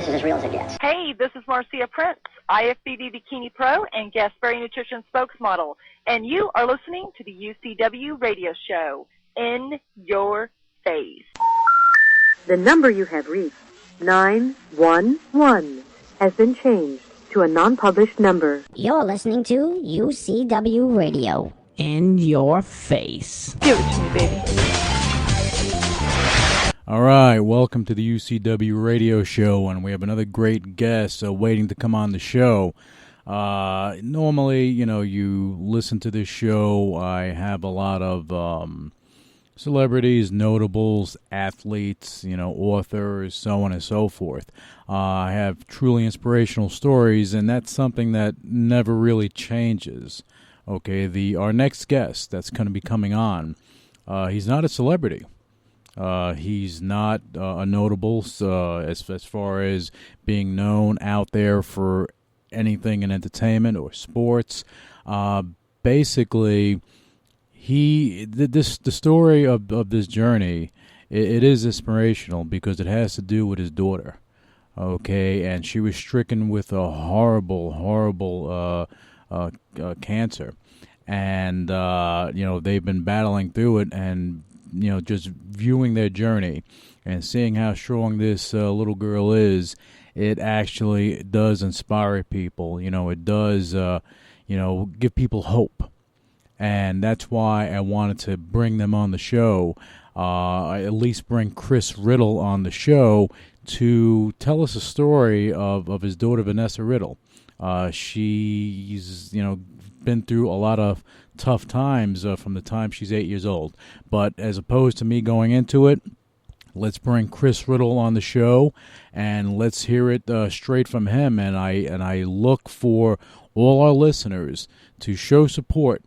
this is as real as it gets. Hey, this is Marcia Prince, IFBB Bikini Pro and Guest Berry Nutrition spokesmodel, and you are listening to the UCW radio show, In Your Face. The number you have reached, 911, has been changed to a non-published number. You're listening to UCW Radio. In your face. Give it to me, baby. All right, welcome to the UCW radio show, and we have another great guest waiting to come on the show. Normally, you listen to this show, I have a lot of celebrities, notables, athletes, authors, so on and so forth. I have truly inspirational stories, and that's something that never really changes. Okay, our next guest that's going to be coming on, he's not a celebrity. He's not a notable as far as being known out there for anything in entertainment or sports. Basically, the story of this journey, it is inspirational because it has to do with his daughter. Okay, and she was stricken with a horrible cancer, and they've been battling through it, and just viewing their journey and seeing how strong this little girl is, it actually does inspire people. It does, give people hope. And that's why I wanted to bring them on the show, at least bring Chris Riddle on the show to tell us a story of his daughter, Vanessa Riddle. She's, been through a lot of tough times from the time she's 8 years old. But as opposed to me going into it, let's bring Chris Riddle on the show and let's hear it straight from him. And I look for all our listeners to show support,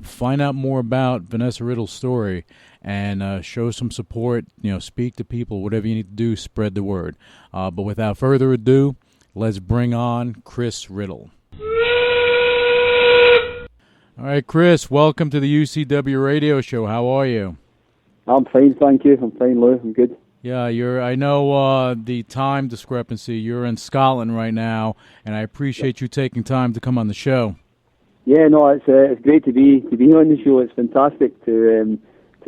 find out more about Vanessa Riddle's story and show some support, speak to people, whatever you need to do, spread the word. But without further ado, let's bring on Chris Riddle. All right, Chris, welcome to the UCW radio show. How are you? I'm fine, thank you. I'm fine, Lou. I'm good. Yeah, I know the time discrepancy. You're in Scotland right now, and I appreciate you taking time to come on the show. Yeah, no, it's great to be on the show. It's fantastic to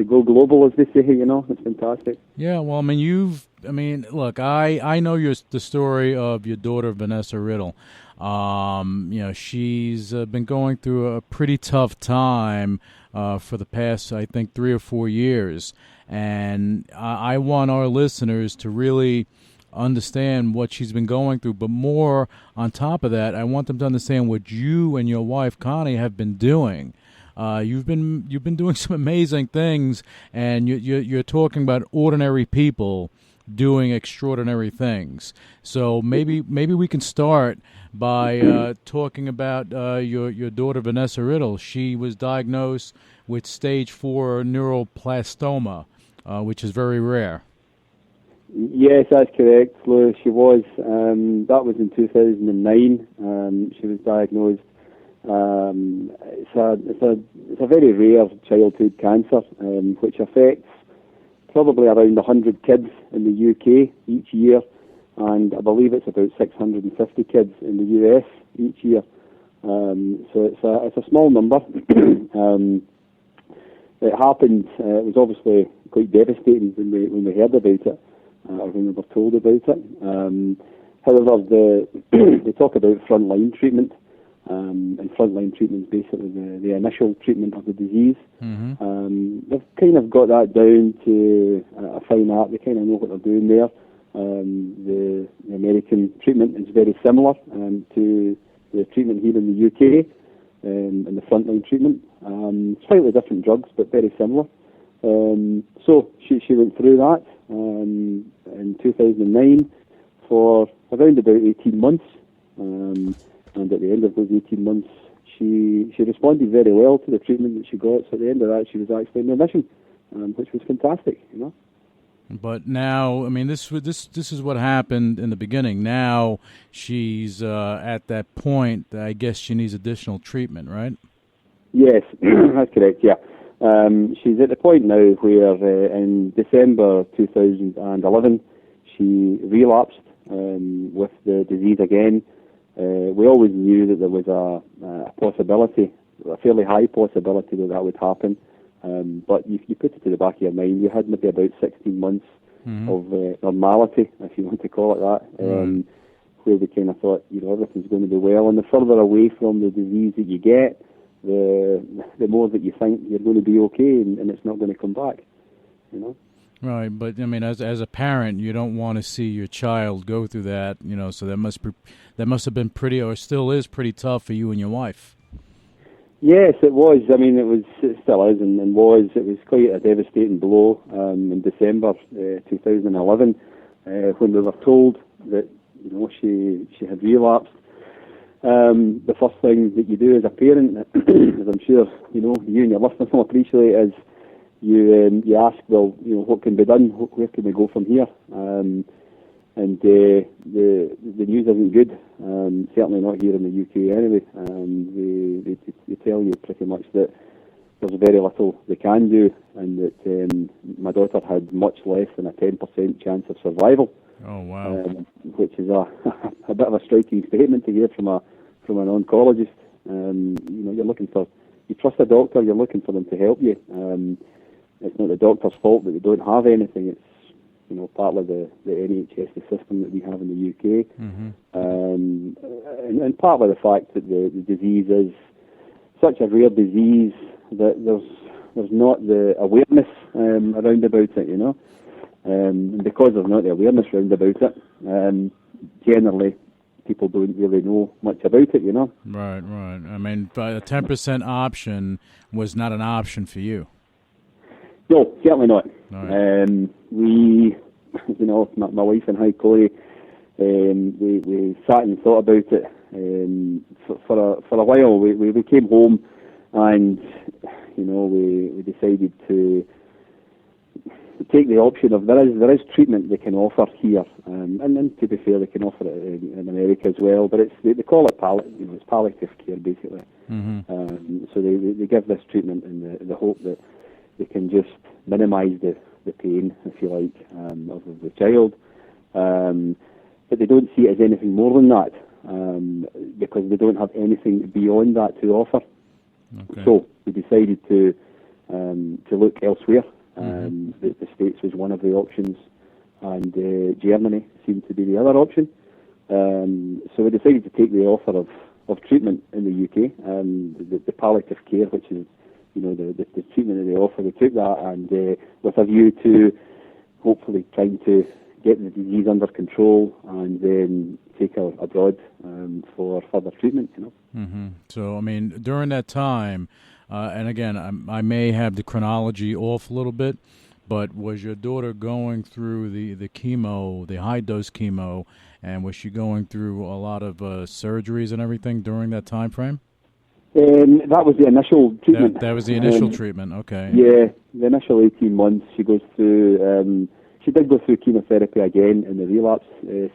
go global, as they say. It's fantastic. Yeah, well, look, I know the story of your daughter Vanessa Riddle. She's been going through a pretty tough time for the past, I think, 3 or 4 years. And I want our listeners to really understand what she's been going through. But more on top of that, I want them to understand what you and your wife, Connie, have been doing. You've been doing some amazing things, and you're talking about ordinary people doing extraordinary things. So maybe we can start by talking about your daughter Vanessa Riddle. She was diagnosed with stage 4 neuroblastoma, which is very rare. Yes, that's correct, Lou. She was. That was in 2009. She was diagnosed. It's a very rare childhood cancer, which affects probably around 100 kids in the UK each year, and I believe it's about 650 kids in the US each year. So it's a small number. It happened. It was obviously quite devastating when we heard about it, or when we were told about it. However, they talk about frontline treatment. And frontline treatment is basically the initial treatment of the disease. Mm-hmm. They've kind of got that down to a fine art. They kind of know what they're doing there. The American treatment is very similar to the treatment here in the UK, and the frontline treatment. Slightly different drugs, but very similar. So she went through that in 2009 for around about 18 months. And at the end of those 18 months, she responded very well to the treatment that she got. So at the end of that, she was actually in remission, which was fantastic, But now, this is what happened in the beginning. Now she's at that point. I guess she needs additional treatment, right? Yes, that's correct. Yeah, she's at the point now where in December 2011 she relapsed with the disease again. We always knew that there was a possibility, a fairly high possibility that would happen. But you put it to the back of your mind. You had maybe about 16 months of normality, if you want to call it that, where we kind of thought, everything's going to be well. And the further away from the disease that you get, the more that you think you're going to be okay and it's not going to come back, Right, but I mean, as a parent, you don't want to see your child go through that, So that must have been pretty, or still is pretty tough for you and your wife. Yes, it was. I mean, it still is, and was. It was quite a devastating blow in December 2011 when we were told that she had relapsed. The first thing that you do as a parent, as I'm sure you and your listeners will appreciate, is you ask, well, what can be done? Where can we go from here? And the news isn't good. Certainly not here in the UK anyway. They tell you pretty much that there's very little they can do, and that my daughter had much less than a 10% chance of survival. Oh wow! Which is a bit of a striking statement to hear from an oncologist. You trust a doctor, you're looking for them to help you. It's not the doctor's fault that they don't have anything. It's partly the NHS, the system that we have in the UK, and partly the fact that the disease is such a rare disease that there's not the awareness around about it, and because there's not the awareness around about it, generally people don't really know much about it, Right. I mean, but a 10% option was not an option for you. No, certainly not. Right. We, my wife and I, Corey, we sat and thought about it for a while. We came home and, we decided to take the option of there is treatment they can offer here, and to be fair, they can offer it in America as well. But they call it it's palliative care basically. So they give this treatment in the hope that they can just minimise the pain, if you like, of the child. But they don't see it as anything more than that, because they don't have anything beyond that to offer. Okay. So we decided to look elsewhere. The States was one of the options, and Germany seemed to be the other option. So we decided to take the offer of treatment in the UK, the palliative care, which is the treatment that they offer. We took that, and with a view to hopefully trying to get the disease under control and then take her abroad for further treatment. So, I mean, during that time, and again, I may have the chronology off a little bit, but was your daughter going through the chemo, the high-dose chemo, and was she going through a lot of surgeries and everything during that time frame? That was the initial treatment. That was the initial treatment, okay. Yeah, the initial 18 months she goes through, she did go through chemotherapy again in the relapse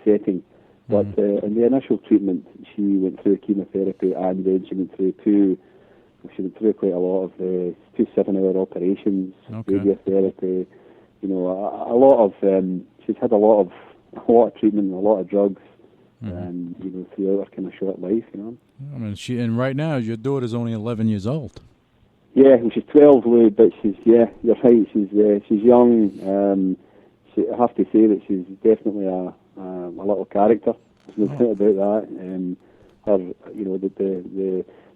setting, but in the initial treatment she went through chemotherapy, and then she went through quite a lot of 2 7-hour operations, radiotherapy, a lot of, she's had a lot of treatment, a lot of drugs, throughout her kind of short life, I mean, and right now your daughter's only 11 years old. Yeah, she's 12, Lou, but you're right, she's young. I have to say that she's definitely a little character. There's no doubt about that. Her,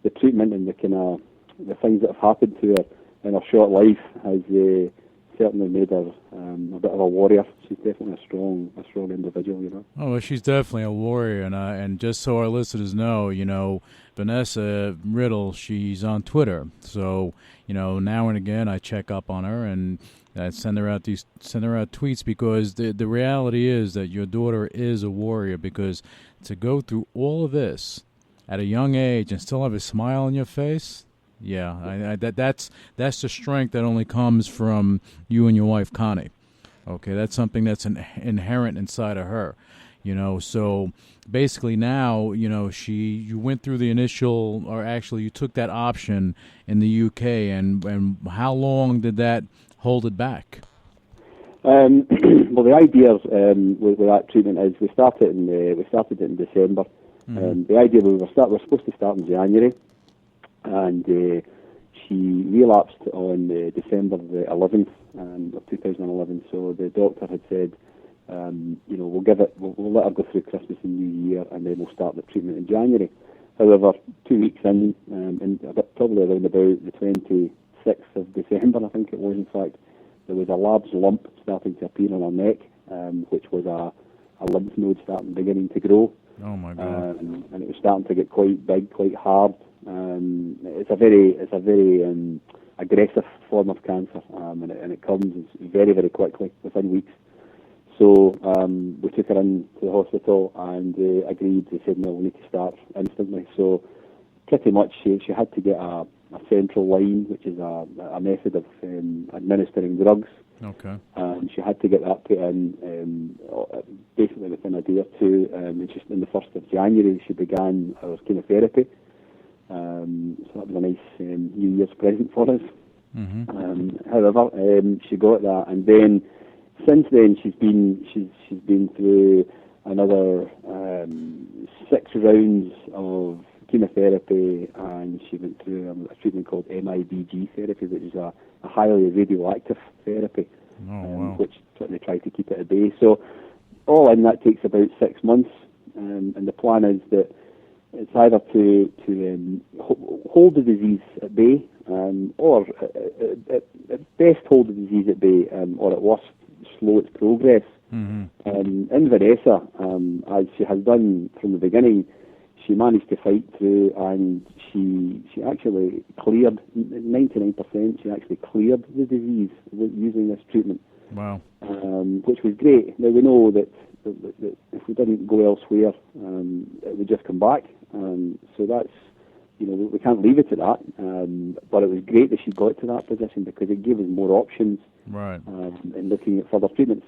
the treatment and the kind of the things that have happened to her in her short life has certainly made her a bit of a warrior. She's definitely a strong individual, Oh, well, she's definitely a warrior, and just so our listeners know, Vanessa Riddle, she's on Twitter, so now and again I check up on her and send her out tweets, because the reality is that your daughter is a warrior, because to go through all of this at a young age and still have a smile on your face, that's the strength that only comes from you and your wife, Connie. Okay, that's something that's inherent inside of her, So basically now, you went through the initial, or actually you took that option in the UK, and how long did that hold it back? Well, the idea with that treatment is we started it in December. The idea we're supposed to start in January, and she relapsed on December the 11th of 2011. So the doctor had said, we'll let her go through Christmas and New Year, and then we'll start the treatment in January. However, 2 weeks in, probably around about the 26th of December, I think it was, in fact, there was a large lump starting to appear on her neck, which was a lymph node beginning to grow. Oh my God! And it was starting to get quite big, quite hard. It's a very aggressive form of cancer, and it comes very, very quickly, within weeks. So we took her into the hospital and agreed. They said, no, we need to start instantly. So pretty much she had to get a central line, which is a method of administering drugs. Okay. She had to get that put in basically within a day or two. Just in the 1st of January, she began her chemotherapy. So that was a nice New Year's present for us. However, she got that, and then since then she's been through another 6 rounds of chemotherapy, and she went through a treatment called MIBG therapy, which is a highly radioactive therapy, which they try to keep it at bay. So all in that takes about 6 months, and the plan is that it's either to hold the disease at bay, or at best hold the disease at bay, or at worst slow its progress. In Vanessa, as she has done from the beginning, she managed to fight through, and she actually cleared 99%. She actually cleared the disease using this treatment. Wow! Which was great. Now we know that if we didn't go elsewhere, it would just come back. So that's, we can't leave it at that. But it was great that she got to that position, because it gave us more options. Right. In looking at further treatments.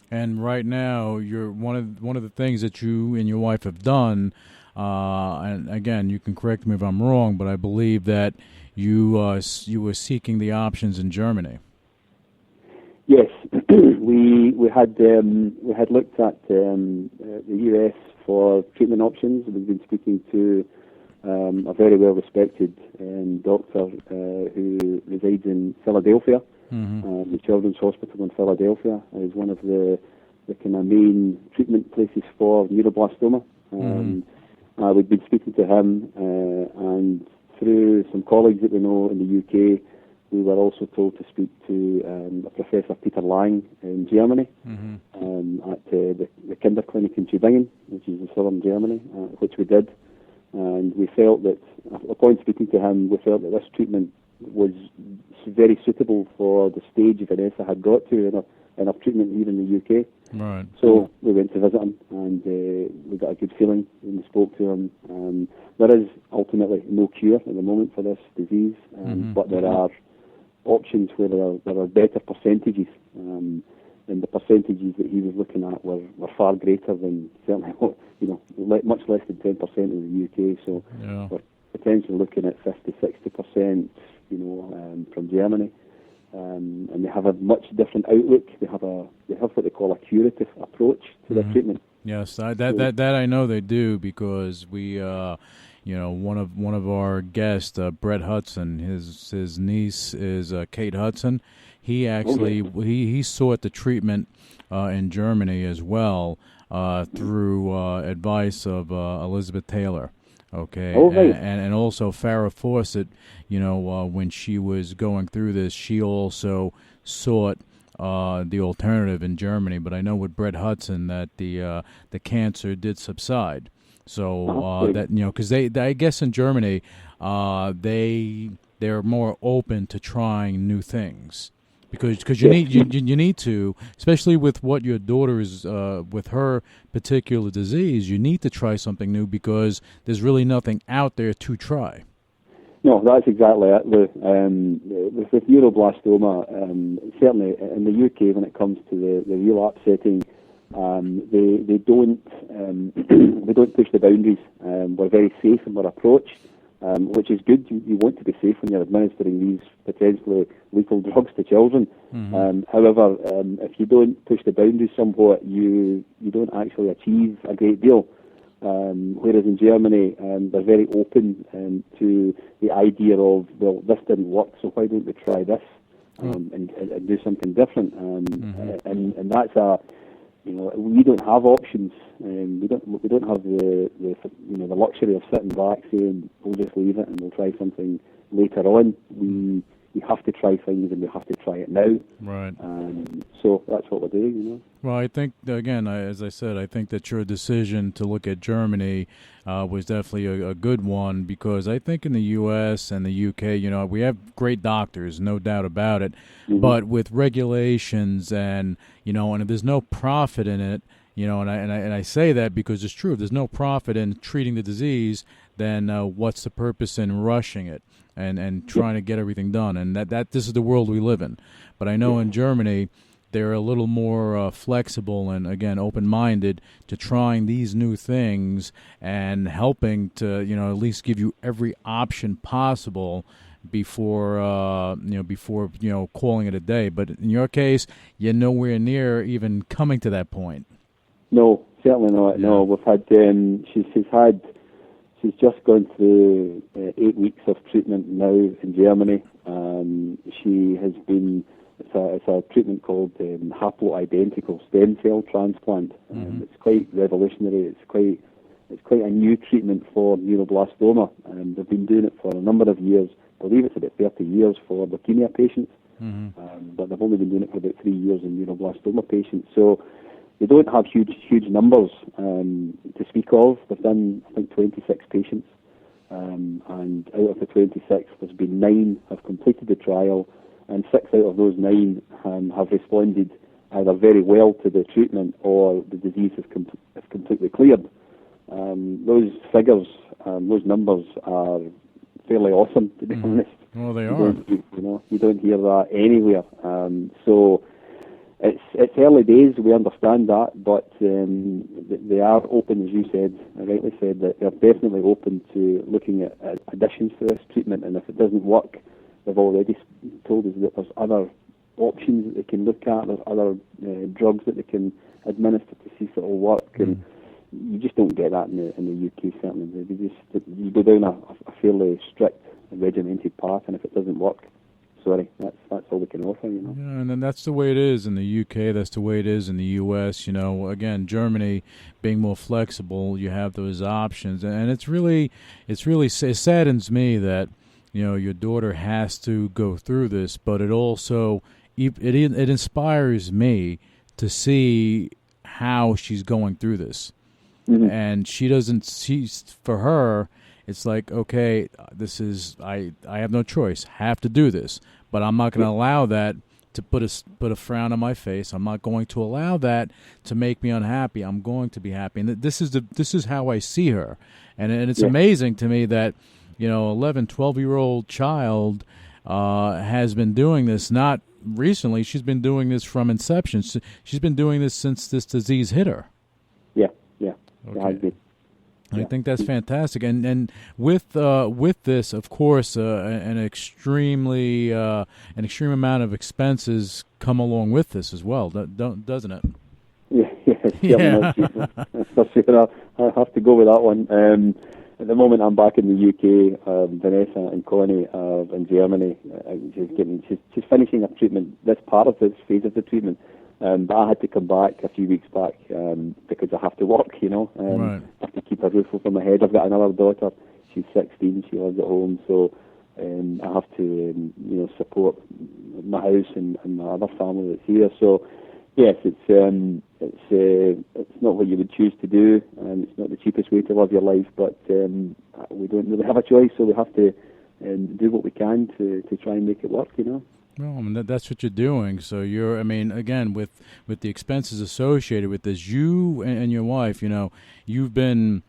And right now, you're one of the things that you and your wife have done. And again, you can correct me if I'm wrong, but I believe that you were seeking the options in Germany. Yes, we had looked at the US for treatment options. We've been speaking to a very well respected doctor who resides in Philadelphia. The Children's Hospital in Philadelphia is one of the kind of main treatment places for neuroblastoma. We've been speaking to him, and through some colleagues that we know in the UK, we were also told to speak to Professor Peter Lang in Germany, at the Kinderklinik in Tübingen, which is in southern Germany, which we did. And we felt that, upon speaking to him, we felt that this treatment was very suitable for the stage Vanessa had got to in her treatment here in the UK. Right. So we went to visit him, and we got a good feeling when we spoke to him. There is ultimately no cure at the moment for this disease, but there are options where there are better percentages, and the percentages that he was looking at were far greater than, certainly, much less than 10% in the UK. So we're potentially looking at 50-60%. From Germany, and they have a much different outlook. They have what they call a curative approach to their treatment. Yes, that I know they do, because we, one of our guests, Brett Hudson, his niece is Kate Hudson. He actually he sought the treatment in Germany as well through advice of Elizabeth Taylor. Okay, and also Farrah Fawcett, when she was going through this, she also sought the alternative in Germany. But I know with Brett Hudson that the cancer did subside. So that because I guess in Germany they're more open to trying new things. Because you need to, especially with what your daughter is with her particular disease, you need to try something new, because there's really nothing out there to try. No, that's exactly it. With neuroblastoma, certainly in the UK, when it comes to the relapse setting, they don't they don't push the boundaries. We're very safe in our approach. which is good. You want to be safe when you're administering these potentially lethal drugs to children. However, if you don't push the boundaries somewhat, you don't actually achieve a great deal. Whereas in Germany, they're very open to the idea of, well, this didn't work, so why don't we try this and do something different? And that's we don't have options. We don't have the luxury of sitting back saying we'll just leave it and we'll try something later on. We have to try things and we have to try it now. Right. So that's what we're doing. Well, I think, again, as I said, I think that your decision to look at Germany was definitely a good one, because I think in the U.S. and the U.K., we have great doctors, no doubt about it, but with regulations and if there's no profit in it, and I say that because it's true. If there's no profit in treating the disease, then what's the purpose in rushing it and trying to get everything done? And that this is the world we live in. But I know in Germany, they're a little more flexible and, again, open-minded to trying these new things and helping to, at least give you every option possible before calling it a day. But in your case, you're nowhere near even coming to that point. No, certainly not. Yeah. No, we've had she's just gone through 8 weeks of treatment now in Germany. She has been. It's a treatment called haploidentical stem cell transplant. It's quite revolutionary. It's quite a new treatment for neuroblastoma, and they've been doing it for a number of years. I believe it's about 30 years for leukemia patients, but they've only been doing it for about 3 years in neuroblastoma patients. So they don't have huge numbers to speak of. They've done, I think, 26 patients, and out of the 26, there's been 9 have completed the trial, and 6 out of those 9 have responded either very well to the treatment or the disease is completely cleared. Those figures, those numbers are fairly awesome, to be honest. Well, they are. You don't hear that anywhere. So it's early days. We understand that, but they are open, as you said, rightly said, that they're definitely open to looking at additions to this treatment. And if it doesn't work, they've already told us that there's other options that they can look at. There's other drugs that they can administer to see if it will work. And you just don't get that in the UK, certainly. You go down a fairly strict, regimented path, and if it doesn't work, sorry, that's all we can offer. Yeah, and then that's the way it is in the UK. That's the way it is in the US. Again, Germany being more flexible, you have those options, and it saddens me that your daughter has to go through this, but it also it inspires me to see how she's going through this. And for her, it's like, okay, this is, I have no choice, have to do this, but I'm not going to allow that to put a frown on my face. I'm not going to allow that to make me unhappy. I'm going to be happy, and this is how I see her, and it's amazing to me that 11, 12-year-old child has been doing this. Not recently, she's been doing this from inception. She's been doing this since this disease hit her. Yeah. Okay. I think that's fantastic, and with this, of course, an extreme amount of expenses come along with this as well, doesn't it? Yeah. I have to go with that one. At the moment, I'm back in the UK. Vanessa and Connie are in Germany. She's finishing her treatment. This part of this phase of the treatment. But I had to come back a few weeks back because I have to work, Right. I have to keep a roof over my head. I've got another daughter. She's 16. She lives at home, so I have to, support my house and my other family that's here. So, yes, it's not what you would choose to do, and it's not the cheapest way to live your life. But we don't really have a choice, so we have to do what we can to try and make it work, Well, that's what you're doing. So again, with the expenses associated with this, you and your wife, you've been,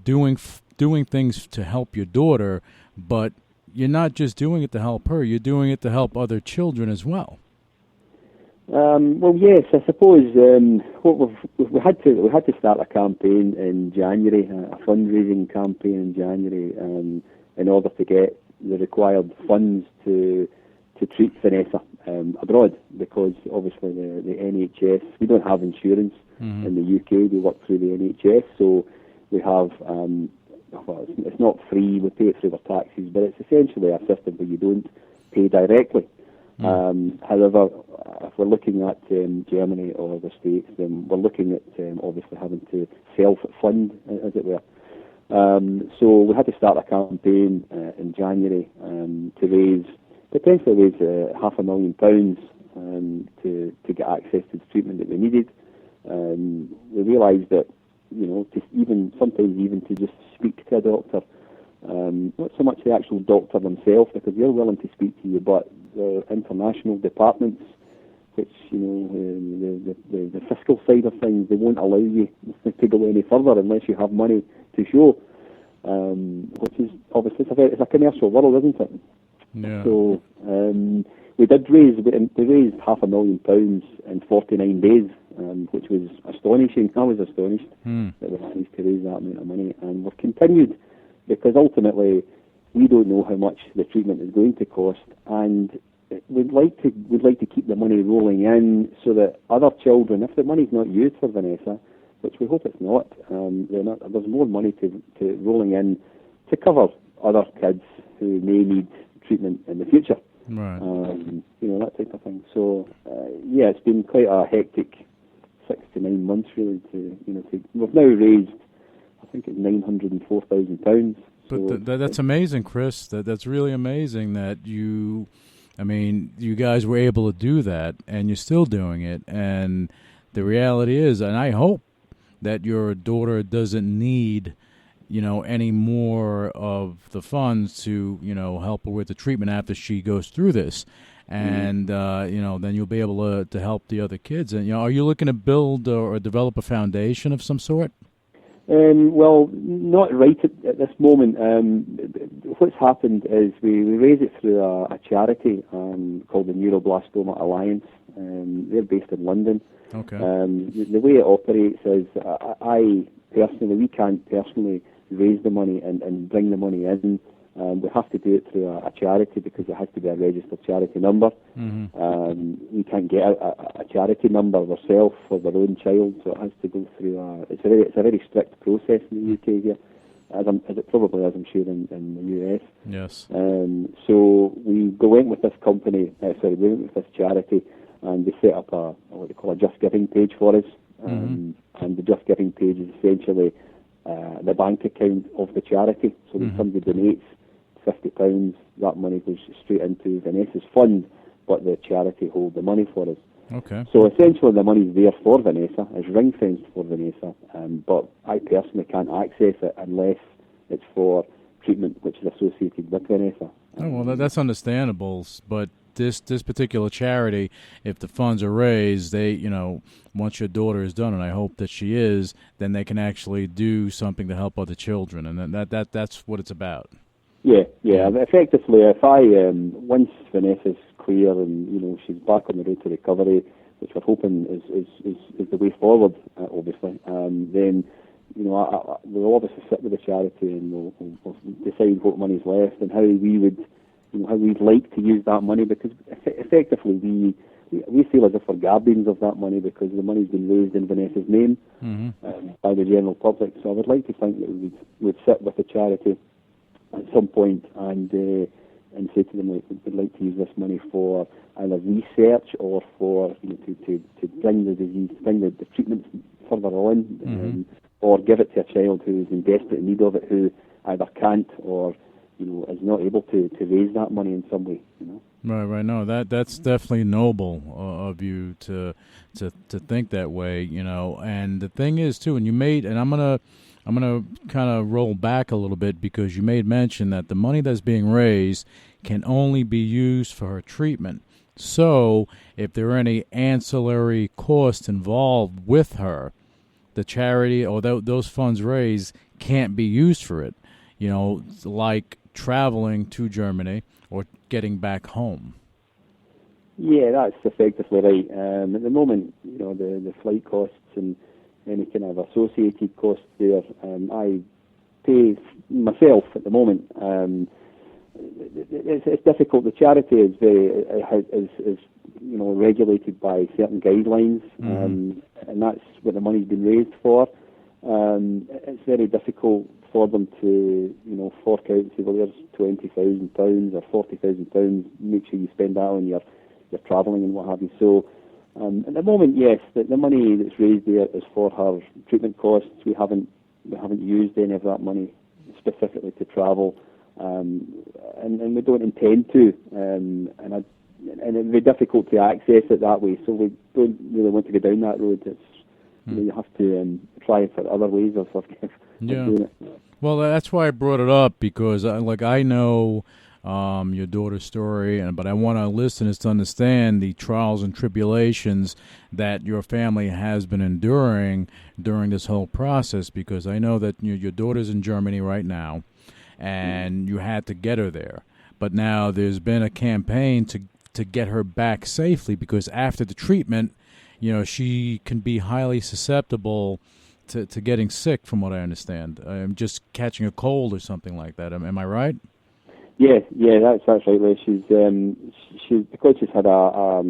doing things to help your daughter, but you're not just doing it to help her. You're doing it to help other children as well. Well, yes, I suppose what we had to start a campaign in January, a fundraising campaign in January, in order to get the required funds to treat Vanessa abroad, because obviously the NHS, we don't have insurance in the UK. We work through the NHS, so we have. Well, it's not free. We pay it through our taxes, but it's essentially a system where you don't pay directly. However, if we're looking at Germany or the States, then we're looking at obviously having to self-fund, as it were. So we had to start a campaign in January to potentially raise £500,000 to get access to the treatment that we needed. We realised that, sometimes even to just speak to a doctor, not so much the actual doctor themselves, because they're willing to speak to you, but the international departments, which, the fiscal side of things, they won't allow you to go any further unless you have money to show, which is obviously it's a commercial world, isn't it? Yeah. So we raised £500,000 in 49 days, which was astonishing. I was astonished that we managed to raise that amount of money, and we've continued, because ultimately we don't know how much the treatment is going to cost, and we'd like to keep the money rolling in so that other children, if the money's not used for Vanessa, which we hope it's not, there's more money to rolling in to cover other kids who may need treatment in the future. Right. That type of thing. So it's been quite a hectic 6 to 9 months really we've now raised, I think it's £904,000. But that's amazing, Chris. That's really amazing that you guys were able to do that, and you're still doing it. And the reality is, and I hope that your daughter doesn't need, any more of the funds to, help her with the treatment after she goes through this. And, then you'll be able to help the other kids. And, are you looking to build or develop a foundation of some sort? Well, not right at this moment. What's happened is we raise it through a charity called the Neuroblastoma Alliance. They're based in London. Okay. The way it operates is we can't personally raise the money and bring the money in. We have to do it through a charity, because it has to be a registered charity number. We can't get a charity number ourselves for their own child, so it has to go through it's a very strict process in the UK here, as it probably is, I'm sure, in the US. Yes. So we went with this company, we went with this charity, and they set up what they call a Just Giving page for us. And the Just Giving page is essentially the bank account of the charity. So when somebody donates £50, that money goes straight into Vanessa's fund, but the charity hold the money for us. Okay. So essentially the money's there for Vanessa, it's ring-fenced for Vanessa, but I personally can't access it unless it's for treatment which is associated with Vanessa. Oh, well, that's understandable, but this particular charity, if the funds are raised, they, once your daughter is done, and I hope that she is, then they can actually do something to help other children, and that's what it's about. Yeah. Effectively, if once Vanessa's clear and she's back on the road to recovery, which we're hoping is the way forward, obviously, then we'll obviously sit with the charity and we'll decide what money's left and how we'd like to use that money, because effectively we feel as if we're guardians of that money, because the money's been raised in Vanessa's name by the general public. So I would like to think that we'd sit with the charity at some point and say to them, we'd like to use this money for either research or for to bring the disease, bring the treatments further on, or give it to a child who is in desperate need of it, who either can't or is not able to raise that money in some way. Right. No, that's definitely noble of you to think that way. And the thing is too, and you made, and I'm gonna kind of roll back a little bit, because you made mention that the money that's being raised can only be used for her treatment. So if there are any ancillary costs involved with her, the charity or those funds raised can't be used for it, like traveling to Germany or getting back home. Yeah, that's effectively right. At the moment, the flight costs and any kind of associated costs there, I pay myself at the moment. It's difficult. The charity is regulated by certain guidelines, and that's what the money's been raised for. It's very difficult for them to, fork out and say, well, there's £20,000 or £40,000. Make sure you spend that on your travelling and what have you. So at the moment, yes, the money that's raised there is for her treatment costs. We haven't used any of that money specifically to travel, and we don't intend to. And it'd be difficult to access it that way. So we don't really want to go down that road. It's you have to try for other ways of doing it. Well, that's why I brought it up, because I know your daughter's story, but I want our listeners to understand the trials and tribulations that your family has been enduring during this whole process, because I know that your daughter's in Germany right now, and you had to get her there. But now there's been a campaign to get her back safely, because after the treatment, she can be highly susceptible to getting sick, from what I understand. Just catching a cold or something like that. Am I right? Yeah, that's right, Lee. She's because she's had a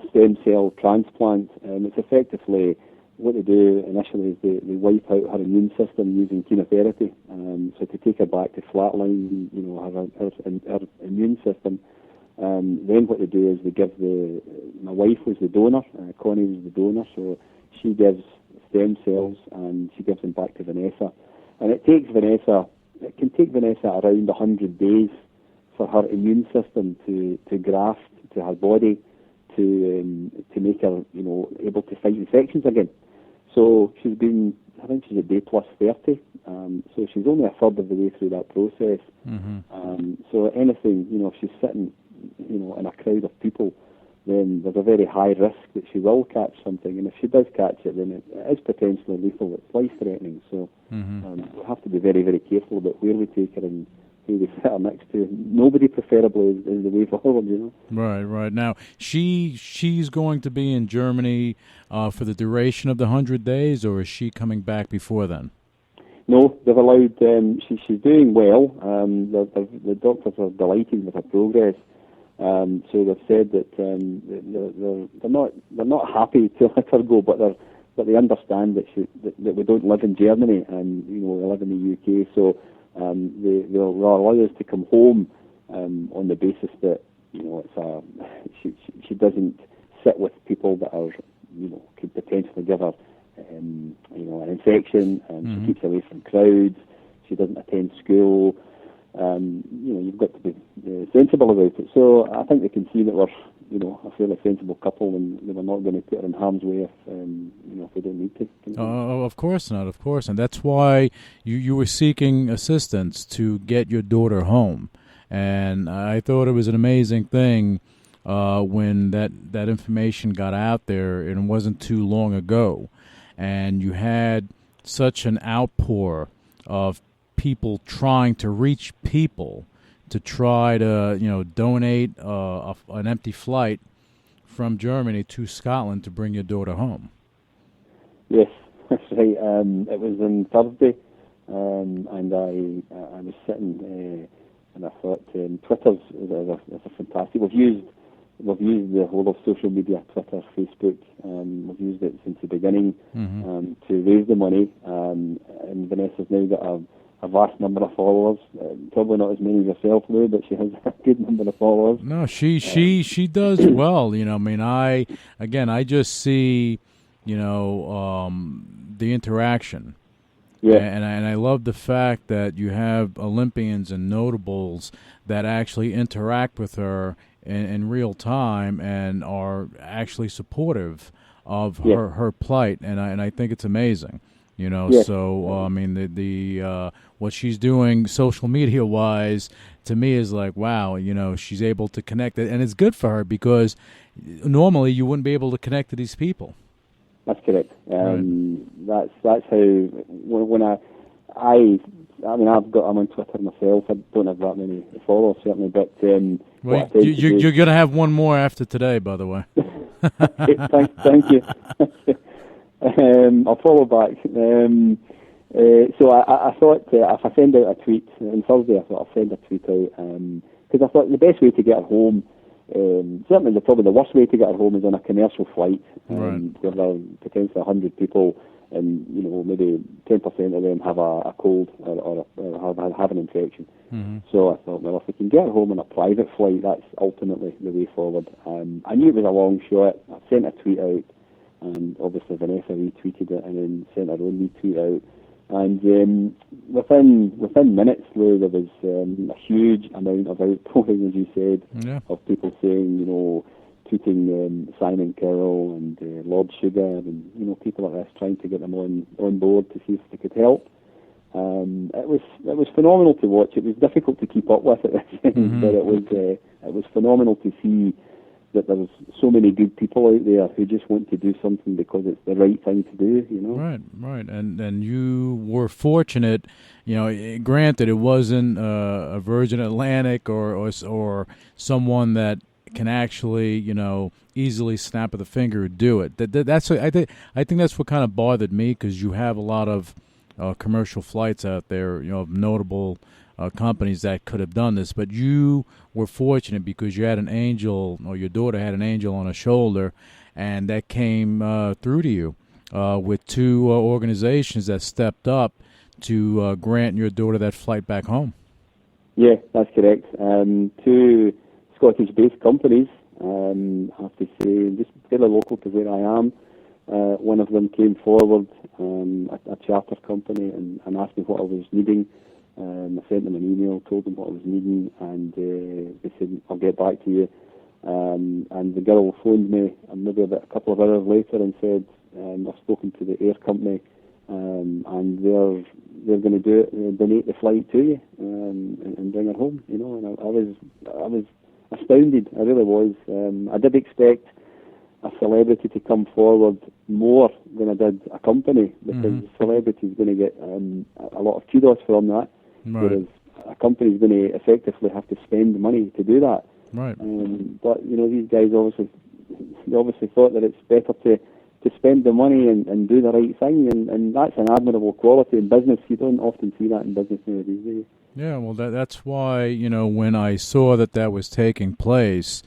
stem cell transplant. It's effectively what they do initially is they wipe out her immune system using chemotherapy. So to take her back to flatline, her immune system. Then what they do is they give my wife was the donor, Connie was the donor, so she gives stem cells and she gives them back to Vanessa. And it can take Vanessa around 100 days for her immune system to graft to her body to make her, able to fight infections again. So I think she's a day plus 30, so she's only a third of the way through that process. So anything, if she's sitting, in a crowd of people, then there's a very high risk that she will catch something, and if she does catch it, then it is potentially lethal. It's life-threatening, so we'll have to be very, very careful about where we take her and who we sit her next to. Nobody, preferably, is the way forward, Right. Now, she's going to be in Germany for the duration of the 100 days, or is she coming back before then? No, they've allowed. She's doing well. The doctors are delighted with her progress. So they've said that they're not happy to let her go, but they understand that we don't live in Germany, and we live in the UK. So they'll allow us to come home on the basis that she doesn't sit with people that are could potentially give her an infection. She keeps away from crowds. She doesn't attend school. You've got to be sensible about it. So I think they can see that we're, a fairly sensible couple, and we're not going to put her in harm's way if we don't need to. Of course not, of course. And that's why you were seeking assistance to get your daughter home. And I thought it was an amazing thing when that information got out there, and it wasn't too long ago. And you had such an outpour of people trying to reach people to try to donate an empty flight from Germany to Scotland to bring your daughter home. Yes, that's right. It was on Thursday, and I was sitting and I thought Twitter's is a fantastic. We've used the whole of social media, Twitter, Facebook. We've used it since the beginning to raise the money, and Vanessa's now got a vast number of followers. Probably not as many as yourself, Lou, but she has a good number of followers. No, she does well. I just see, the interaction. Yeah. And I love the fact that you have Olympians and notables that actually interact with her in real time and are actually supportive of her plight, and I think it's amazing. So the what she's doing social media wise to me is like, wow, she's able to connect, and it's good for her, because normally you wouldn't be able to connect to these people. That's correct. Right. That's how when I I mean, I'm on Twitter myself. I don't have that many followers, certainly, but well, you're going to have one more after today, by the way. Thank you. I'll follow back. So I thought if I send out a tweet on Thursday, I thought I'll send a tweet out because I thought the best way to get her home, certainly probably the worst way to get her home is on a commercial flight, right, where there are potentially 100 people, and maybe 10% of them have a cold or have an infection. Mm-hmm. So I thought, well, if we can get her home on a private flight, that's ultimately the way forward. I knew it was a long shot. I sent a tweet out, and obviously Vanessa retweeted it and then sent her own retweet out. And within minutes, Lou, there was a huge amount of outpouring, as you said, of people saying, tweeting Simon Cowell and Lord Sugar and people like this, trying to get them on board to see if they could help. It was phenomenal to watch. It was difficult to keep up with it, mm-hmm. but it was phenomenal to see that there's so many good people out there who just want to do something because it's the right thing to do, Right. And you were fortunate, granted it wasn't a Virgin Atlantic or someone that can actually, easily snap of the finger do it. I think that's what kind of bothered me, because you have a lot of commercial flights out there, of notable companies that could have done this, but you were fortunate because you had an angel, or your daughter had an angel on her shoulder, and that came through to you with two organizations that stepped up to grant your daughter that flight back home. Yeah, that's correct. Two Scottish-based companies, I have to say, just fairly local to where I am. One of them came forward, a charter company, and asked me what I was needing. I sent them an email, told them what I was needing, and they said, I'll get back to you. And the girl phoned me maybe about a couple of hours later and said, I've spoken to the air company, and they're going to do it, donate the flight to you, and bring her home. And I was astounded. I really was. I did expect a celebrity to come forward more than I did a company, because the celebrity is going to get a lot of kudos from that, right, whereas a company is going to effectively have to spend money to do that. Right. But these guys obviously thought that it's better to spend the money and do the right thing, and that's an admirable quality in business. You don't often see that in business nowadays, do you? Yeah, well, that's why, when I saw that was taking place,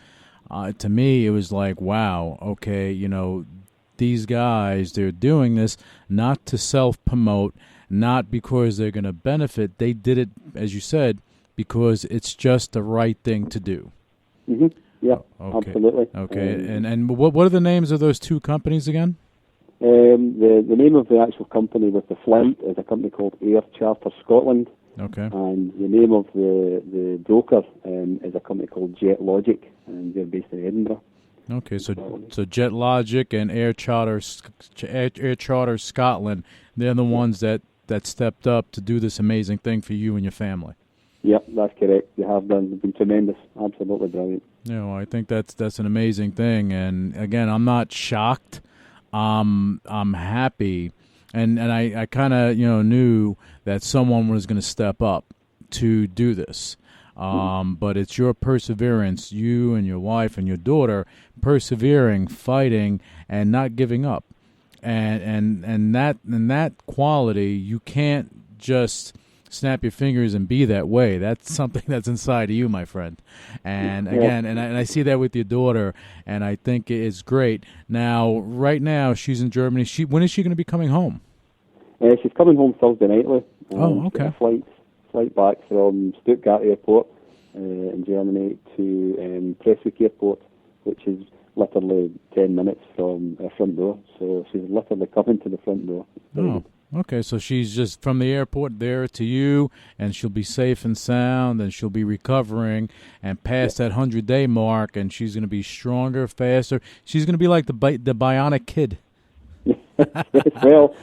to me, it was like, wow, okay, these guys, they're doing this not to self-promote, not because they're going to benefit. They did it, as you said, because it's just the right thing to do. Mm-hmm. Yeah, okay. Absolutely. Okay, and what are the names of those two companies again? The name of the actual company with the flight is a company called Air Charter Scotland. Okay. And the name of the broker is a company called Jet Logic, and they're based in Edinburgh. Okay, so Jet Logic and Air Charter Scotland, they're the ones that stepped up to do this amazing thing for you and your family. Yep, that's correct. They have done. They've been tremendous, absolutely brilliant. I think that's an amazing thing, and again, I'm not shocked. I'm happy. And I kind of knew that someone was going to step up to do this, but it's your perseverance, you and your wife and your daughter persevering, fighting, and not giving up, and that quality, you can't just snap your fingers and be that way. That's something that's inside of you, my friend. And again, and I see that with your daughter, and I think it's great. Now, right now, she's in Germany. When is she going to be coming home? She's coming home Thursday nightly. Okay. Flight back from Stuttgart Airport in Germany to Prestwick Airport, which is literally 10 minutes from our front door. So she's literally coming to the front door. Okay. So she's just from the airport there to you, and she'll be safe and sound, and she'll be recovering and past that 100-day mark, and she's going to be stronger, faster. She's going to be like the bionic kid. Well.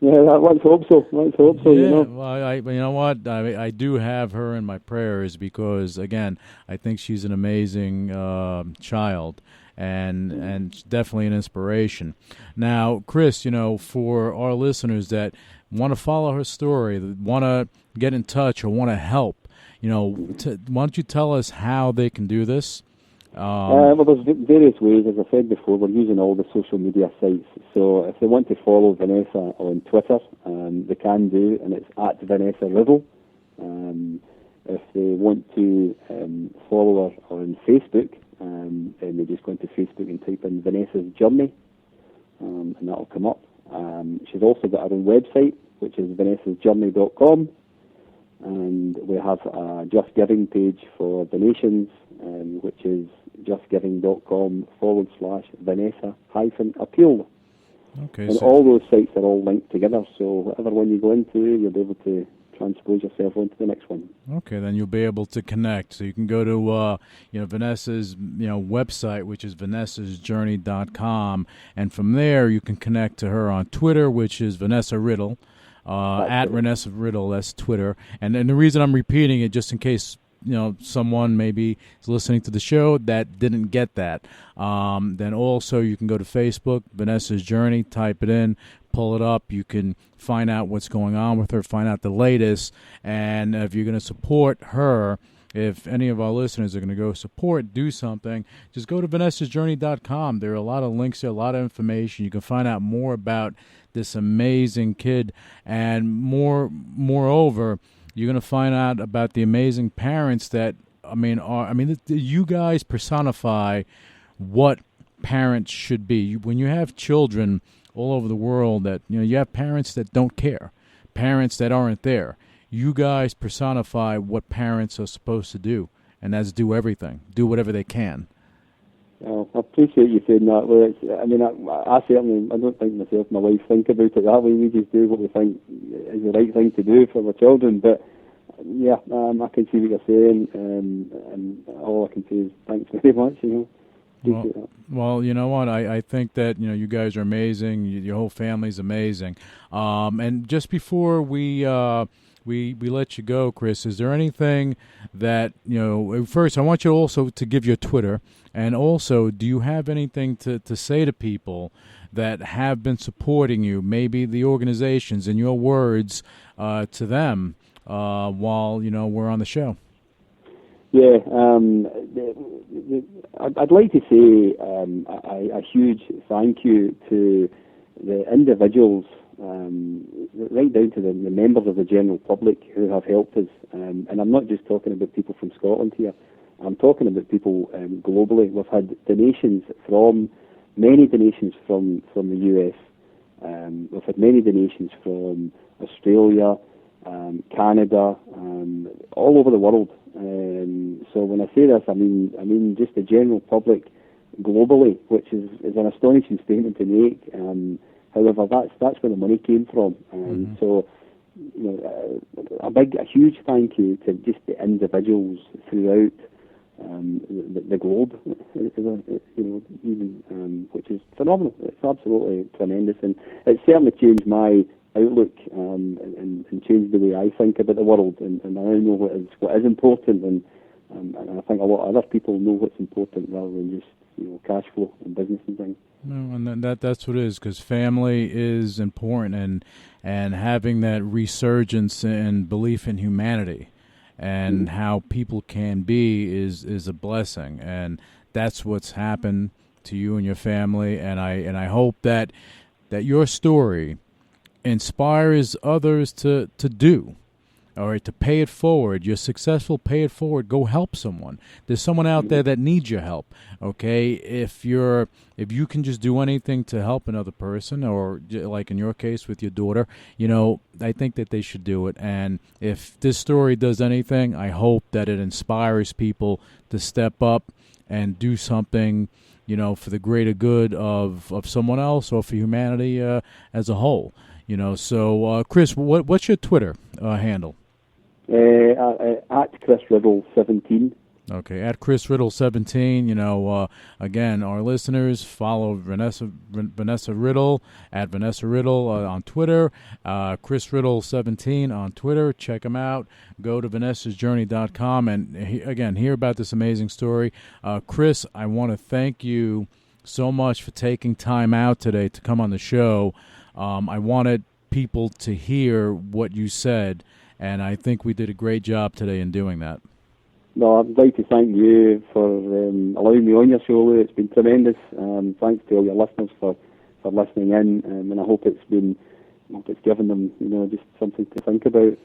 Yeah, let's hope so. Yeah, well, you know what? I do have her in my prayers because, again, I think she's an amazing child and definitely an inspiration. Now, Chris, for our listeners that want to follow her story, that want to get in touch or want to help, why don't you tell us how they can do this? Well, there's various ways. As I said before, we're using all the social media sites. So if they want to follow Vanessa on Twitter, they can do, and it's at Vanessa Riddle. If they want to follow her on Facebook, then they just go into Facebook and type in Vanessa's Journey, and that'll come up. She's also got her own website, which is vanessasjourney.com, and we have a Just Giving page for donations, which is justgiving.com/Vanessa-appeal. Okay. And all those sites are all linked together, so whatever one you go into, you'll be able to transpose yourself onto the next one. Okay, then you'll be able to connect. So you can go to Vanessa's website, which is vanessasjourney.com, and from there you can connect to her on Twitter, which is Vanessa Riddle, at Vanessa Riddle. That's Twitter. And the reason I'm repeating it, just in case someone maybe is listening to the show that didn't get that. Then also you can go to Facebook, Vanessa's Journey, type it in, pull it up. You can find out what's going on with her, find out the latest. And if you're going to support her, if any of our listeners are going to go do something, just go to vanessasjourney.com. There are a lot of links there, a lot of information. You can find out more about this amazing kid, and moreover, you're going to find out about the amazing parents that, you guys personify what parents should be. When you have children all over the world that, you have parents that don't care, parents that aren't there. You guys personify what parents are supposed to do, and that's do everything, do whatever they can. Well, I appreciate you saying that. Well, I certainly, I don't think myself and my wife think about it that way. We just do what we think is the right thing to do for our children. But yeah, I can see what you're saying, and all I can say is thanks very much. Well, you know what? I think that you guys are amazing. Your whole family's amazing. And just before we let you go, Chris, is there anything that first I want you also to give your Twitter, and also do you have anything to say to people that have been supporting you, maybe the organizations, in your words to them while we're on the show? Yeah, I'd like to say a huge thank you to the individuals, right down to the members of the general public who have helped us. And I'm not just talking about people from Scotland here. I'm talking about people globally. We've had many donations from the US. We've had many donations from Australia, Canada, all over the world. So when I say this, I mean just the general public globally, which is an astonishing statement to make. However, that's where the money came from. So, a huge thank you to just the individuals throughout the globe, which is phenomenal. It's absolutely tremendous, and it's certainly changed my outlook and changed the way I think about the world. And I now know what is important, and I think a lot of other people know what's important rather than just cash flow and business and things. No, and that's what it is, because family is important, and having that resurgence and belief in humanity and how people can be is a blessing, and that's what's happened to you and your family. And I hope that your story inspires others to do. All right, to pay it forward. You're successful, pay it forward. Go help someone. There's someone out there that needs your help. Okay, if you can just do anything to help another person, or like in your case with your daughter, I think that they should do it. And if this story does anything, I hope that it inspires people to step up and do something, for the greater good of someone else or for humanity as a whole. So Chris, what's your Twitter handle? At Chris Riddle 17. Okay, at Chris Riddle 17. Again, our listeners, follow Vanessa Riddle at Vanessa Riddle on Twitter. Chris Riddle 17 on Twitter. Check them out. Go to vanessasjourney.com and again hear about this amazing story. Chris, I want to thank you so much for taking time out today to come on the show. I wanted people to hear what you said, and I think we did a great job today in doing that. No, I'd like to thank you for allowing me on your show, Lou. It's been tremendous. Thanks to all your listeners for listening in, and I hope it's given them, just something to think about.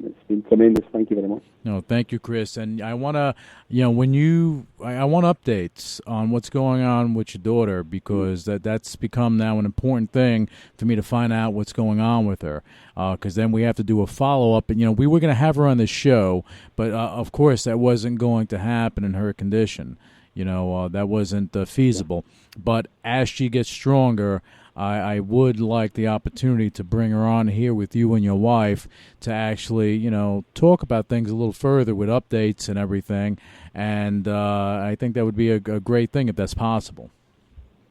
It's been tremendous. Thank you very much. No, thank you, Chris. And I want to, I want updates on what's going on with your daughter, because that's become now an important thing for me to find out what's going on with her. Because then we have to do a follow-up. And, we were going to have her on the show, but, of course, that wasn't going to happen in her condition. That wasn't feasible. But as she gets stronger, I would like the opportunity to bring her on here with you and your wife to actually, talk about things a little further with updates and everything. And I think that would be a great thing if that's possible.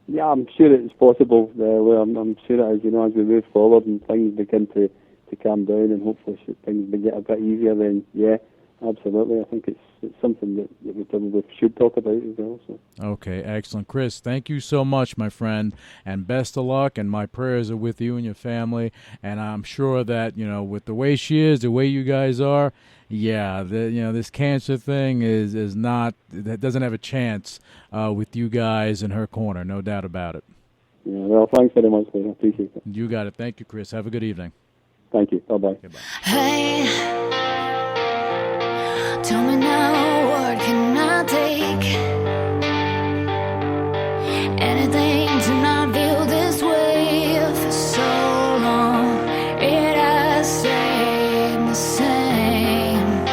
Yeah, I'm sure it's possible. I'm sure it is. As we move forward and things begin to calm down, and hopefully things will get a bit easier, then yeah, absolutely. I think it's something that we probably should talk about as well. So. Okay, excellent. Chris, thank you so much, my friend, and best of luck, and my prayers are with you and your family, and I'm sure that, with the way she is, the way you guys are, this cancer thing is not, that doesn't have a chance with you guys in her corner, no doubt about it. Yeah, well, thanks very much, I appreciate it. You got it. Thank you, Chris. Have a good evening. Thank you. Bye-bye. Goodbye. Hey, tell me now, what can I take? Anything to not feel this way for so long. It has stayed the same.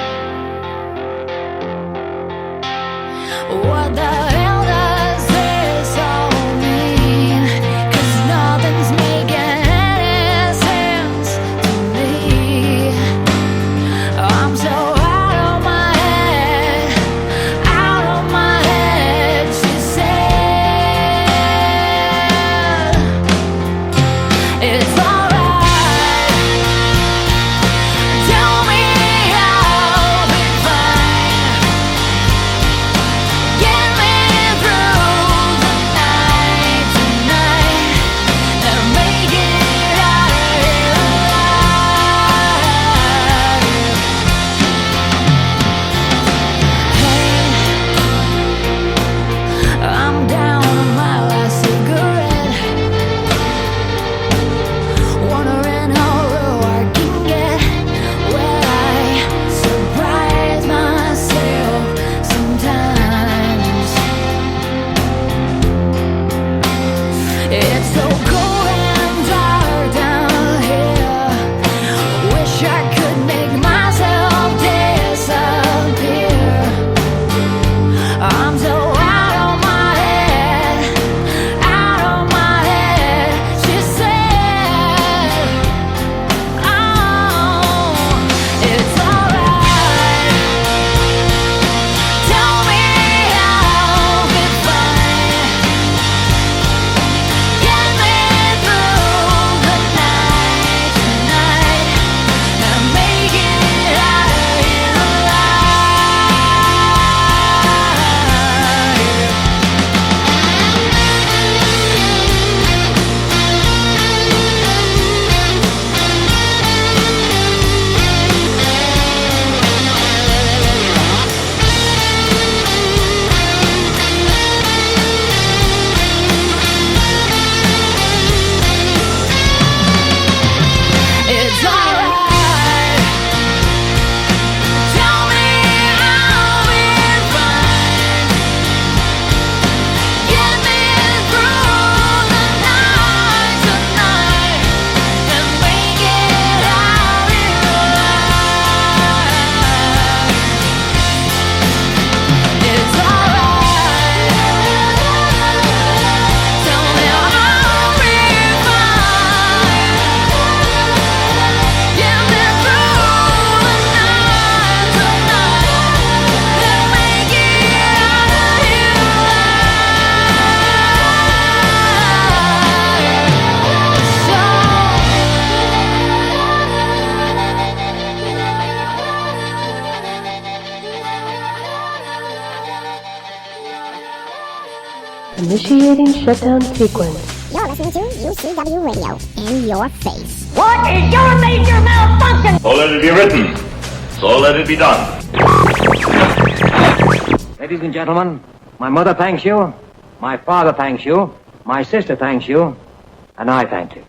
What the hell does this all mean? 'Cause nothing's making any sense to me. I'm so out of my head, she said. It's alright, tell me I'll be fine. Get me through the night tonight, and make it out of here alive. Hey, I'm down on my last cigarette, wondering how low I can get, where I surprise myself sometimes. It's so cold and dark down here. Wish I could make myself disappear. I'm so out of my head, she said. Oh, it's alright, tell me I'll be fine. Get me through the night tonight, and make it out of here It's alright, tell me I'll be fine. Get me through the night tonight, and make it out here alive. It's alright, tell me I'll be fine. Get me through the night tonight, and make it out of here Initiating shutdown sequence. You're listening to UCW Radio. In your face. What is your major malfunction? So let it be written. So let it be done. Ladies and gentlemen, my mother thanks you, my father thanks you, my sister thanks you, and I thank you.